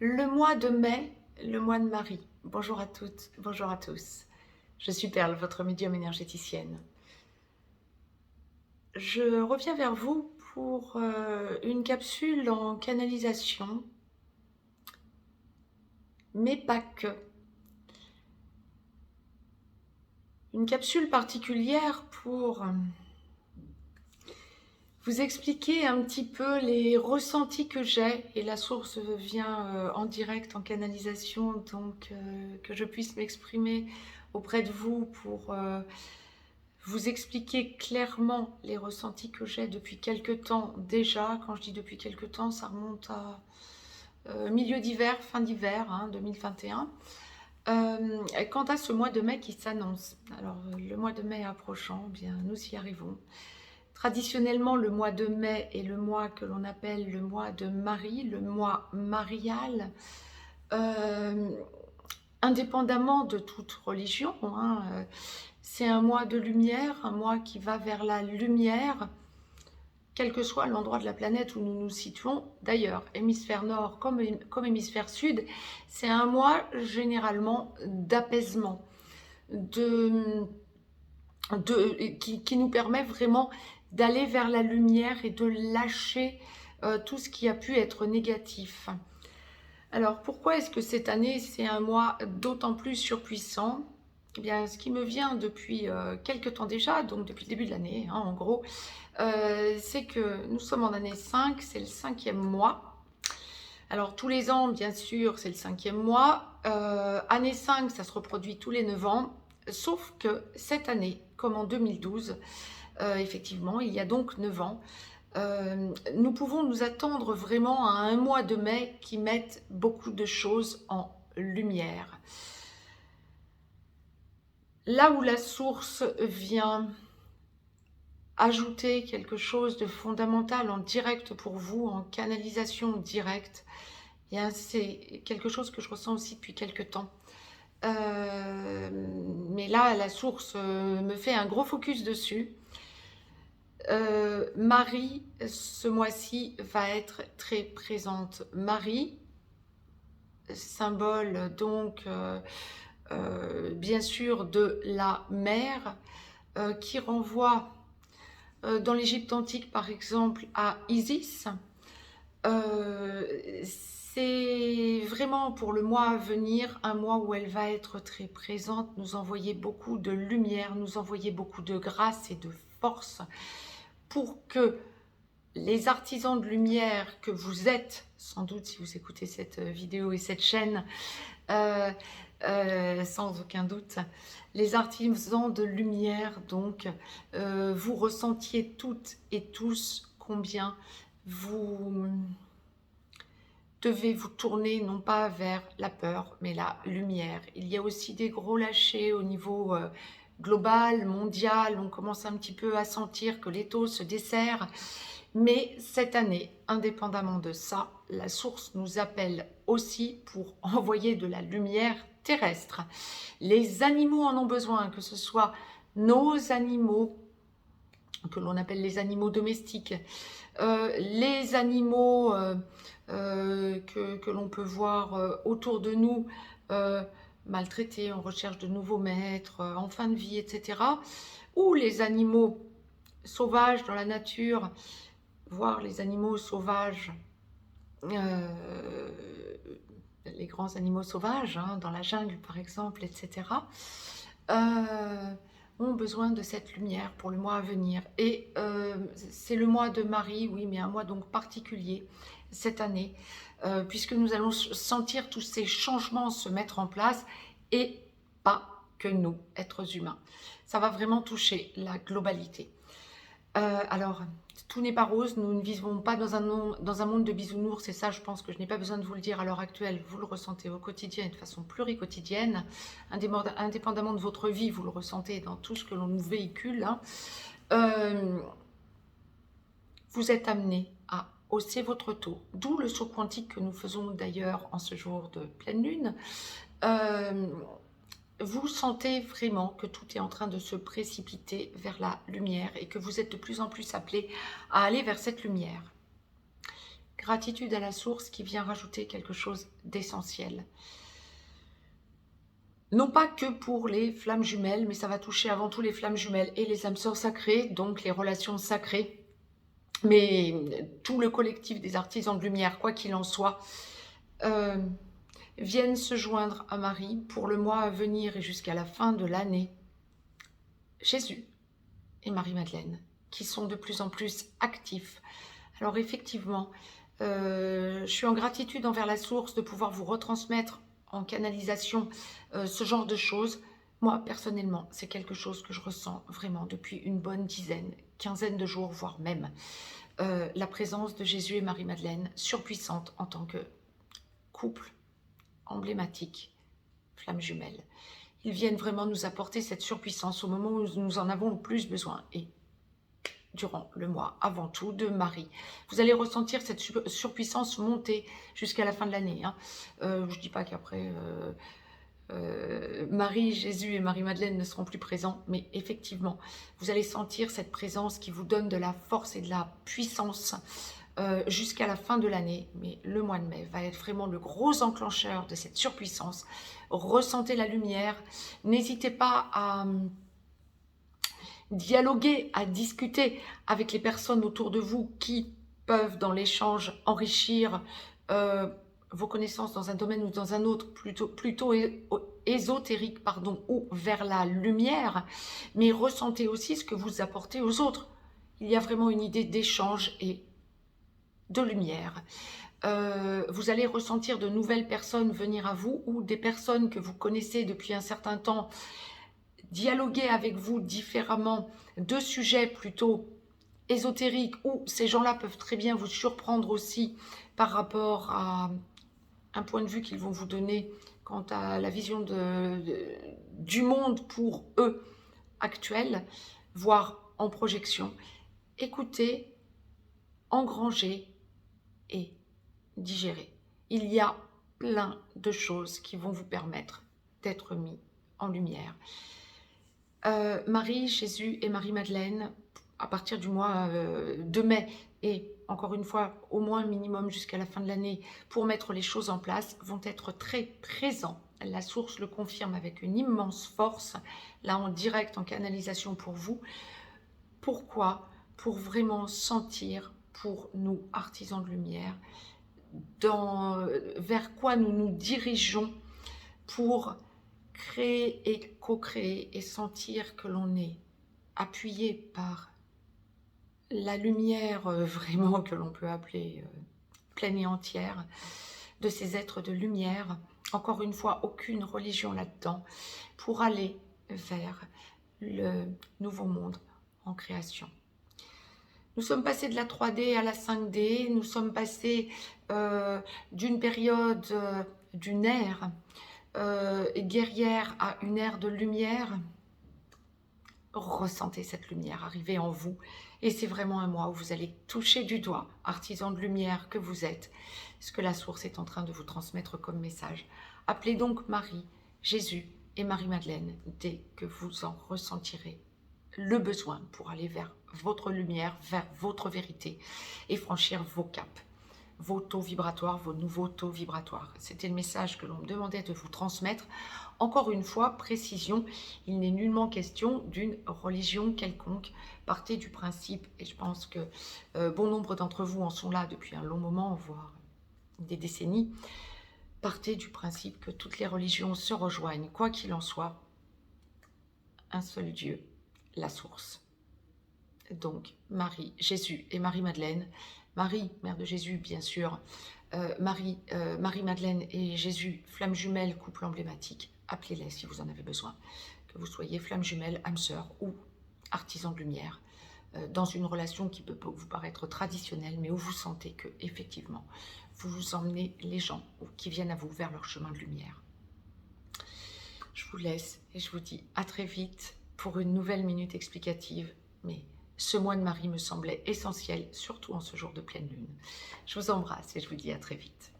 Le mois de mai, le mois de Marie. Bonjour à toutes, bonjour à tous. Je suis Perle, votre médium énergéticienne. Je reviens vers vous pour une capsule en canalisation, mais pas que. Une capsule particulière pour vous expliquer un petit peu les ressentis que j'ai, et la source vient en direct, en canalisation, donc que je puisse m'exprimer auprès de vous pour vous expliquer clairement les ressentis que j'ai depuis quelque temps déjà. Quand je dis depuis quelque temps, ça remonte à milieu d'hiver, fin d'hiver, 2021. Quant à ce mois de mai qui s'annonce, alors le mois de mai approchant, eh bien nous y arrivons. Traditionnellement, le mois de mai est le mois que l'on appelle le mois de Marie, le mois marial, indépendamment de toute religion. C'est un mois de lumière, un mois qui va vers la lumière, quel que soit l'endroit de la planète où nous nous situons. D'ailleurs, hémisphère nord comme hémisphère sud, c'est un mois généralement d'apaisement, qui nous permet vraiment d'aller vers la lumière et de lâcher tout ce qui a pu être négatif. Alors, pourquoi est-ce que cette année, c'est un mois d'autant plus surpuissant? Eh bien, ce qui me vient depuis quelques temps déjà, donc depuis le début de l'année, en gros, c'est que nous sommes en année 5, c'est le 5e mois. Alors, tous les ans, bien sûr, c'est le 5e mois. Année 5, ça se reproduit tous les 9 ans. Sauf que cette année, comme en 2012, effectivement, il y a donc 9 ans, nous pouvons nous attendre vraiment à un mois de mai qui mette beaucoup de choses en lumière. Là où la source vient ajouter quelque chose de fondamental en direct pour vous, en canalisation directe, c'est quelque chose que je ressens aussi depuis quelques temps. Mais là, la source me fait un gros focus dessus. Marie, ce mois-ci, va être très présente. Marie, symbole donc bien sûr de la mer, qui renvoie dans l'Égypte antique par exemple à Isis. C'est vraiment pour le mois à venir, un mois où elle va être très présente, nous envoyer beaucoup de lumière, nous envoyer beaucoup de grâce et de force pour que les artisans de lumière que vous êtes, sans doute si vous écoutez cette vidéo et cette chaîne, sans aucun doute, les artisans de lumière, donc, vous ressentiez toutes et tous combien vous devez vous tourner non pas vers la peur, mais la lumière. Il y a aussi des gros lâchers au niveau global, mondial. On commence un petit peu à sentir que l'étau se dessert. Mais cette année, indépendamment de ça, la source nous appelle aussi pour envoyer de la lumière terrestre. Les animaux en ont besoin, que ce soit nos animaux, que l'on appelle les animaux domestiques, les animaux que l'on peut voir autour de nous, maltraités, en recherche de nouveaux maîtres, en fin de vie, etc. Ou les animaux sauvages dans la nature, voire les animaux sauvages, les grands animaux sauvages, dans la jungle par exemple, etc., ont besoin de cette lumière pour le mois à venir. Et c'est le mois de Marie, oui, mais un mois donc particulier cette année, puisque nous allons sentir tous ces changements se mettre en place, et pas que nous, êtres humains. Ça va vraiment toucher la globalité. Alors, tout n'est pas rose, nous ne vivons pas dans un monde de bisounours, et ça, je pense que je n'ai pas besoin de vous le dire à l'heure actuelle, vous le ressentez au quotidien et de façon pluriquotidienne, indépendamment de votre vie, vous le ressentez dans tout ce que l'on nous véhicule. Vous êtes amené à hausser votre taux, d'où le saut quantique que nous faisons d'ailleurs en ce jour de pleine lune. Vous sentez vraiment que tout est en train de se précipiter vers la lumière et que vous êtes de plus en plus appelé à aller vers cette lumière. Gratitude à la source qui vient rajouter quelque chose d'essentiel. Non pas que pour les flammes jumelles, mais ça va toucher avant tout les flammes jumelles et les âmes sœurs sacrées, donc les relations sacrées. Mais tout le collectif des artisans de lumière, quoi qu'il en soit, viennent se joindre à Marie pour le mois à venir et jusqu'à la fin de l'année. Jésus et Marie-Madeleine, qui sont de plus en plus actifs. Alors effectivement, je suis en gratitude envers la source de pouvoir vous retransmettre en canalisation ce genre de choses. Moi, personnellement, c'est quelque chose que je ressens vraiment depuis une bonne dizaine, quinzaine de jours, voire même. La présence de Jésus et Marie-Madeleine, surpuissante en tant que couple emblématique, flamme jumelle. Ils viennent vraiment nous apporter cette surpuissance au moment où nous en avons le plus besoin. Et durant le mois, avant tout, de Marie. Vous allez ressentir cette surpuissance monter jusqu'à la fin de l'année. Hein. Je ne dis pas qu'après, Marie, Jésus et Marie-Madeleine ne seront plus présents, mais effectivement, vous allez sentir cette présence qui vous donne de la force et de la puissance jusqu'à la fin de l'année. Mais le mois de mai va être vraiment le gros enclencheur de cette surpuissance. Ressentez la lumière. N'hésitez pas à dialoguer, à discuter avec les personnes autour de vous qui peuvent, dans l'échange, enrichir vos connaissances dans un domaine ou dans un autre, plutôt ésotérique, pardon, ou vers la lumière, mais ressentez aussi ce que vous apportez aux autres. Il y a vraiment une idée d'échange et de lumière. Vous allez ressentir de nouvelles personnes venir à vous ou des personnes que vous connaissez depuis un certain temps dialoguer avec vous différemment de sujets plutôt ésotériques où ces gens-là peuvent très bien vous surprendre aussi par rapport à un point de vue qu'ils vont vous donner quant à la vision du monde pour eux actuel, voire en projection. Écoutez, engrangez et digérez. Il y a plein de choses qui vont vous permettre d'être mis en lumière. Marie, Jésus et Marie-Madeleine, à partir du mois de mai, et encore une fois, au moins minimum jusqu'à la fin de l'année, pour mettre les choses en place, vont être très présents. La source le confirme avec une immense force, là en direct, en canalisation pour vous. Pourquoi? Pour vraiment sentir, pour nous, artisans de lumière, vers quoi nous nous dirigeons pour créer et co-créer et sentir que l'on est appuyé par la lumière vraiment que l'on peut appeler pleine et entière de ces êtres de lumière. Encore une fois, aucune religion là-dedans, pour aller vers le nouveau monde en création. Nous sommes passés de la 3D à la 5D, nous sommes passés d'une période, d'une ère guerrière à une ère de lumière. Ressentez cette lumière arriver en vous et c'est vraiment un mois où vous allez toucher du doigt, artisan de lumière que vous êtes, ce que la source est en train de vous transmettre comme message. Appelez donc Marie, Jésus et Marie-Madeleine dès que vous en ressentirez le besoin pour aller vers votre lumière, vers votre vérité et franchir vos caps, vos taux vibratoires, vos nouveaux taux vibratoires. C'était le message que l'on me demandait de vous transmettre. Encore une fois, précision, il n'est nullement question d'une religion quelconque. Partez du principe, et je pense que bon nombre d'entre vous en sont là depuis un long moment, voire des décennies, partez du principe que toutes les religions se rejoignent, quoi qu'il en soit, un seul Dieu, la source. Donc, Marie, Jésus et Marie-Madeleine, Marie, mère de Jésus, bien sûr, Marie-Madeleine et Jésus, flamme jumelle, couple emblématique, appelez-les si vous en avez besoin, que vous soyez flamme jumelle, âme sœur ou artisan de lumière, dans une relation qui peut vous paraître traditionnelle, mais où vous sentez que, effectivement, vous emmenez les gens qui viennent à vous vers leur chemin de lumière. Je vous laisse et je vous dis à très vite pour une nouvelle minute explicative, mais ce mois de Marie me semblait essentiel, surtout en ce jour de pleine lune. Je vous embrasse et je vous dis à très vite.